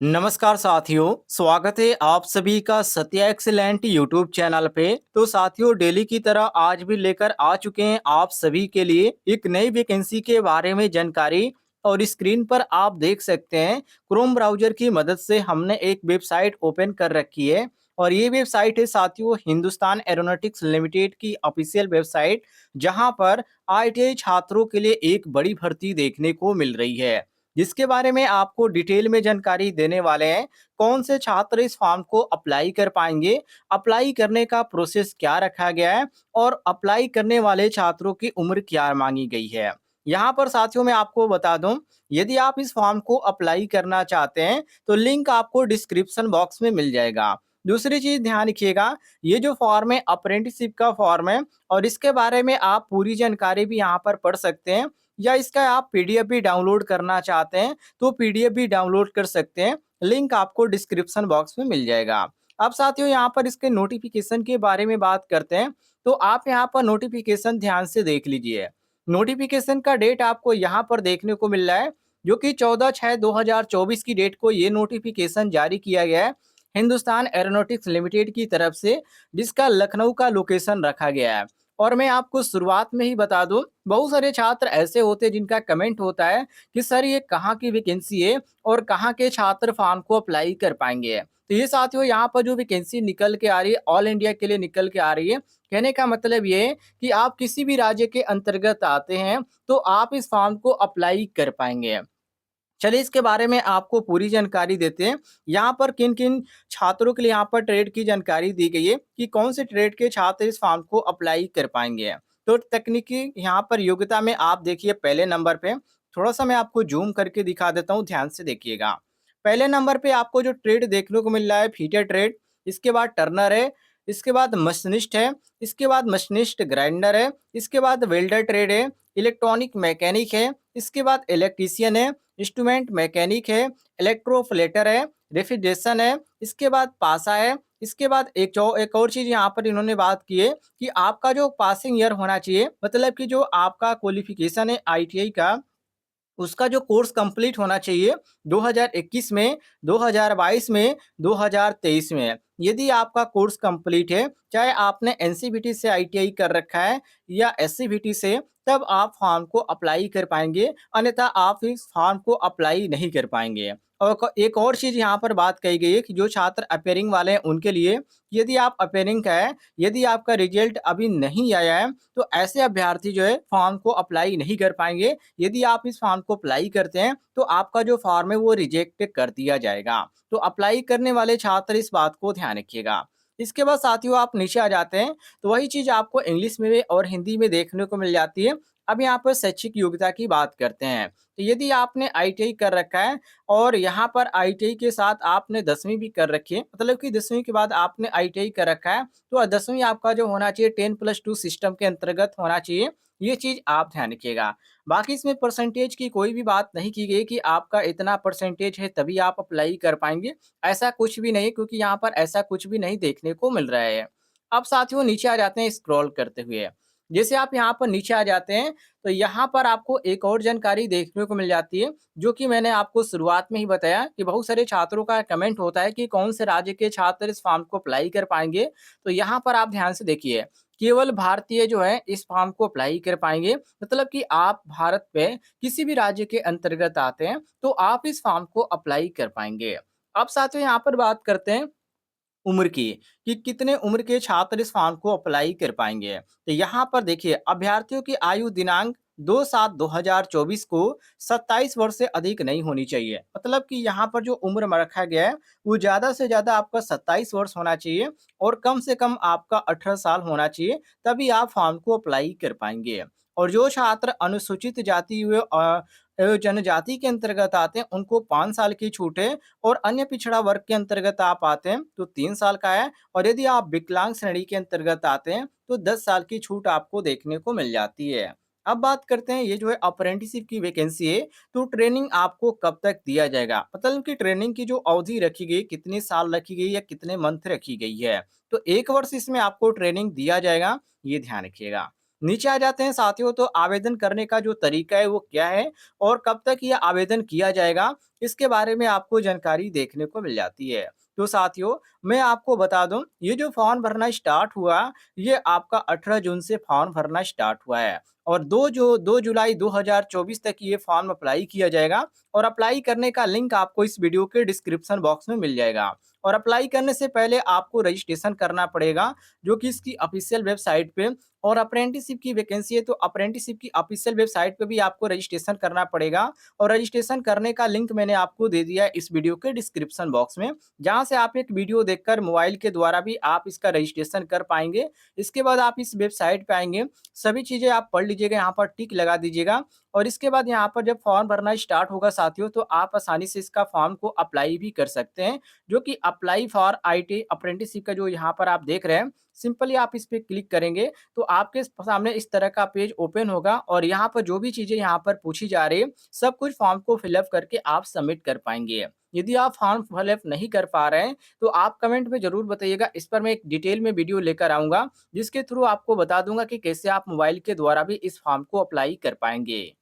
नमस्कार साथियों, स्वागत है आप सभी का सत्या एक्सीलेंट यूट्यूब चैनल पे। तो साथियों, डेली की तरह आज भी लेकर आ चुके हैं आप सभी के लिए एक नई वैकेंसी के बारे में जानकारी। और स्क्रीन पर आप देख सकते हैं, क्रोम ब्राउज़र की मदद से हमने एक वेबसाइट ओपन कर रखी है। और ये वेबसाइट है साथियों हिंदुस्तान एरोनॉटिक्स लिमिटेड की ऑफिशियल वेबसाइट, जहां पर आईटीआई छात्रों के लिए एक बड़ी भर्ती देखने को मिल रही है, जिसके बारे में आपको डिटेल में जानकारी देने वाले हैं। कौन से छात्र इस फॉर्म को अप्लाई कर पाएंगे, अप्लाई करने का प्रोसेस क्या रखा गया है, और अप्लाई करने वाले छात्रों की उम्र क्या मांगी गई है। यहाँ पर साथियों मैं आपको बता दूं, यदि आप इस फॉर्म को अप्लाई करना चाहते हैं तो लिंक आपको डिस्क्रिप्शन बॉक्स में मिल जाएगा। दूसरी चीज ध्यान रखिएगा, ये जो फॉर्म है अप्रेंटिसशिप का फॉर्म है, और इसके बारे में आप पूरी जानकारी भी यहाँ पर पढ़ सकते हैं, या इसका आप पीडीएफ भी डाउनलोड करना चाहते हैं तो पीडीएफ भी डाउनलोड कर सकते हैं। लिंक आपको डिस्क्रिप्शन बॉक्स में मिल जाएगा। अब साथियों यहाँ पर इसके नोटिफिकेशन के बारे में बात करते हैं, तो आप यहाँ पर नोटिफिकेशन ध्यान से देख लीजिए। नोटिफिकेशन का डेट आपको यहाँ पर देखने को मिल रहा है, जो कि 14/6/2024 की डेट को ये नोटिफिकेशन जारी किया गया है हिंदुस्तान एरोनॉटिक्स लिमिटेड की तरफ से, जिसका लखनऊ का लोकेशन रखा गया है। और मैं आपको शुरुआत में ही बता दूं, बहुत सारे छात्र ऐसे होते हैं जिनका कमेंट होता है कि सर ये कहाँ की वैकेंसी है और कहाँ के छात्र फॉर्म को अप्लाई कर पाएंगे। तो ये साथियों यहाँ पर जो वैकेंसी निकल के आ रही है, ऑल इंडिया के लिए निकल के आ रही है। कहने का मतलब ये है कि आप किसी भी राज्य के अंतर्गत आते हैं तो आप इस फॉर्म को अप्लाई कर पाएंगे। चलिए इसके बारे में आपको पूरी जानकारी देते हैं। यहाँ पर किन किन छात्रों के लिए यहाँ पर ट्रेड की जानकारी दी गई है कि कौन से ट्रेड के छात्र इस फॉर्म को अप्लाई कर पाएंगे। तो तकनीकी यहाँ पर योग्यता में आप देखिए पहले नंबर पे, थोड़ा सा मैं आपको जूम करके दिखा देता हूँ, ध्यान से देखिएगा। पहले नंबर पे आपको जो ट्रेड देखने को मिल रहा है फीटर ट्रेड, इसके बाद टर्नर है, इसके बाद मशीनिस्ट है, इसके बाद मशीनिस्ट ग्राइंडर है, इसके बाद वेल्डर ट्रेड है, इलेक्ट्रॉनिक मैकेनिक है, इसके बाद इलेक्ट्रीशियन है, इंस्ट्रूमेंट मैकेनिक है, इलेक्ट्रोफ्लेटर है, रेफ्रिजरेशन है, इसके बाद पासा है। इसके बाद एक और चीज़ यहाँ पर इन्होंने बात की है कि आपका जो पासिंग ईयर होना चाहिए, मतलब कि जो आपका क्वालिफिकेशन है आईटीआई का, उसका जो कोर्स कंप्लीट होना चाहिए 2021 में, 2022 में, 2023 में। यदि आपका कोर्स कंप्लीट है, चाहे आपने एनसीवीटी से आईटीआई कर रखा है या एससीवीटी से, तब आप फॉर्म को अप्लाई कर पाएंगे, अन्यथा आप इस फॉर्म को अप्लाई नहीं कर पाएंगे। और एक और चीज़ यहाँ पर बात कही गई है कि जो छात्र अपेयरिंग वाले हैं उनके लिए, यदि आप अपेयरिंग का है, यदि आपका रिजल्ट अभी नहीं आया है, तो ऐसे अभ्यर्थी जो है फॉर्म को अप्लाई नहीं कर पाएंगे। यदि आप इस फॉर्म को अप्लाई करते हैं तो आपका जो फॉर्म है वो रिजेक्ट कर दिया जाएगा। तो अप्लाई करने वाले छात्र इस बात को ध्यान रखिएगा। इसके बाद साथियों आप नीचे आ जाते हैं तो वही चीज़ आपको इंग्लिश में भी और हिंदी में देखने को मिल जाती है। अब यहाँ पर शैक्षिक योग्यता की बात करते हैं, तो यदि आपने आईटीआई कर रखा है और यहाँ पर आईटीआई के साथ आपने 10वीं भी कर रखी है, मतलब कि 10वीं के बाद आपने आईटीआई कर रखा है, तो 10वीं आपका जो होना चाहिए 10+2 सिस्टम के अंतर्गत होना चाहिए। ये चीज़ आप ध्यान रखिएगा। बाकी इसमें परसेंटेज की कोई भी बात नहीं की गई कि आपका इतना परसेंटेज है तभी आप अप्लाई कर पाएँगे। ऐसा कुछ भी नहीं, क्योंकि यहाँ पर ऐसा कुछ भी नहीं देखने को मिल रहा है। अब साथियों नीचे आ जाते हैं स्क्रॉल करते हुए। जैसे आप यहाँ पर नीचे आ जाते हैं तो यहाँ पर आपको एक और जानकारी देखने को मिल जाती है, जो कि मैंने आपको शुरुआत में ही बताया कि बहुत सारे छात्रों का कमेंट होता है कि कौन से राज्य के छात्र इस फॉर्म को अप्लाई कर पाएँगे। तो यहाँ पर आप ध्यान से देखिए, केवल भारतीय जो है इस फॉर्म को अप्लाई कर पाएँगे। मतलब कि आप भारत में किसी भी राज्य के अंतर्गत आते हैं तो आप इस फॉर्म को अप्लाई कर पाएँगे। अब साथियों यहाँ पर बात करते हैं उम्र की, कि कितने उम्र के छात्र इस फॉर्म को अप्लाई कर पाएँगे। तो यहाँ पर देखिए, अभ्यर्थियों की आयु दिनांक 2/7/2024 को 27 वर्ष से अधिक नहीं होनी चाहिए। मतलब कि यहाँ पर जो उम्र में रखा गया है वो ज़्यादा से ज़्यादा आपका 27 वर्ष होना चाहिए, और कम से कम आपका 18 साल होना चाहिए, तभी आप फॉर्म को अप्लाई कर पाएँगे। और जो छात्र अनुसूचित जाति जनजाति के अंतर्गत आते हैं उनको 5 साल की छूट है, और अन्य पिछड़ा वर्ग के अंतर्गत आप आते हैं तो 3 साल का है, और यदि आप विकलांग श्रेणी के अंतर्गत आते हैं तो 10 साल की छूट आपको देखने को मिल जाती है। अब बात करते हैं ये जो है अप्रेंटिसशिप की वैकेंसी है, तो ट्रेनिंग आपको कब तक दिया जाएगा, मतलब कि ट्रेनिंग की जो अवधि रखी गई, कितने साल रखी गई या कितने मंथ रखी गई है। तो 1 वर्ष इसमें आपको ट्रेनिंग दिया जाएगा, ये ध्यान रखिएगा। नीचे आ जाते हैं साथियों, तो आवेदन करने का जो तरीका है वो क्या है और कब तक ये आवेदन किया जाएगा, इसके बारे में आपको जानकारी देखने को मिल जाती है। तो साथियों, मैं आपको बता दूं, ये जो फॉर्म भरना स्टार्ट हुआ, ये आपका 18 जून से फॉर्म भरना स्टार्ट हुआ है और 2 जुलाई 2024 तक ये फॉर्म अप्लाई किया जाएगा और अप्लाई करने का लिंक आपको इस वीडियो के डिस्क्रिप्शन बॉक्स में मिल जाएगा। और अप्लाई करने से पहले आपको रजिस्ट्रेशन करना पड़ेगा, जो कि इसकी ऑफिशियल वेबसाइट पे, और अप्रेंटिसशिप की वैकेंसी है तो अप्रेंटिसशिप की ऑफिशियल वेबसाइट पे भी आपको रजिस्ट्रेशन करना पड़ेगा। और रजिस्ट्रेशन करने का लिंक मैंने आपको दे दिया है इस वीडियो के डिस्क्रिप्शन बॉक्स में, जहां से आप एक वीडियो देखकर मोबाइल के द्वारा भी आप इसका रजिस्ट्रेशन कर पाएंगे। इसके बाद आप इस वेबसाइट पे आएंगे, सभी चीजें आप पढ़ लीजिएगा, यहाँ पर टिक लगा दीजिएगा और इसके बाद यहाँ पर जब फॉर्म भरना स्टार्ट होगा साथियों, तो आप आसानी से इसका फॉर्म को अप्लाई भी कर सकते हैं, जो कि अप्लाई फॉर आईटी अप्रेंटिसशिप का जो यहाँ पर आप देख रहे हैं, सिंपली आप इस पे क्लिक करेंगे तो आपके सामने इस तरह का पेज ओपन होगा और यहाँ पर जो भी चीजें यहाँ पर पूछी जा रही है, सब कुछ फॉर्म को फिलअप करके आप सबमिट कर पाएंगे। यदि आप फॉर्म फिलअप नहीं कर पा रहे हैं तो आप कमेंट में जरूर बताइएगा, इस पर मैं एक डिटेल में वीडियो लेकर आऊंगा, जिसके थ्रू आपको बता दूंगा कि कैसे आप मोबाइल के द्वारा भी इस फॉर्म को अप्लाई कर पाएंगे।